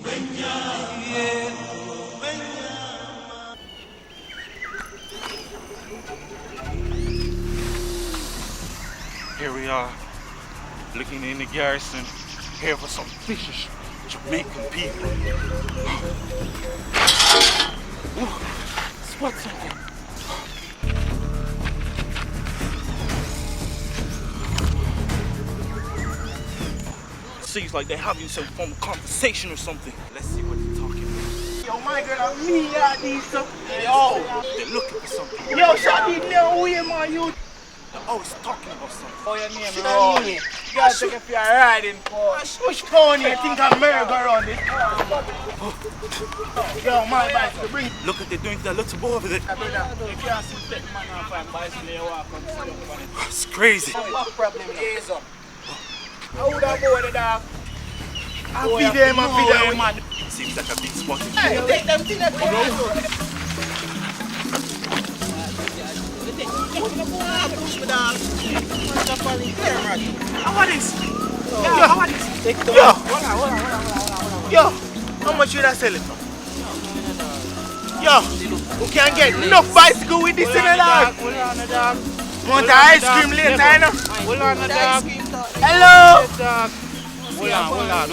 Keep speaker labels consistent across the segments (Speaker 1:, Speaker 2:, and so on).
Speaker 1: Here we are, looking in the garrison, here for some vicious Jamaican people. Spot something. Seems like they're having some form of conversation or something. Let's see what they're talking about.
Speaker 2: Yo, my girl, I'm me at these stuff. Yo,
Speaker 1: they're looking for something.
Speaker 2: yo, Shadi, no way, man, you.
Speaker 1: They're always talking about something.
Speaker 2: Oh, your name is Ron. You gotta take if you're riding for push pony. I think I'm merry-go around it. Yo, my bicycle, bring.
Speaker 1: Look what they're doing to that little boy over there.
Speaker 2: You can't see that man off and bicycle, you walk on the street.
Speaker 1: It's crazy.
Speaker 2: What problem is up? How would I go with the dog? I'll be there, man.
Speaker 1: Seems like a big spot.
Speaker 2: Hey, take them to that corner. How are this? Yo, how much should I sell it for? Yo, we can get enough bicycle with this in the dog. Want the ice cream later, you know? Hello? Hold on.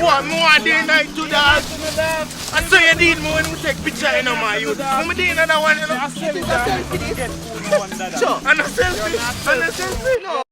Speaker 2: What more day night to dog? And so you need more when we take picture, you know, my youth. When we do another one, you know? Sure. And a selfie? No.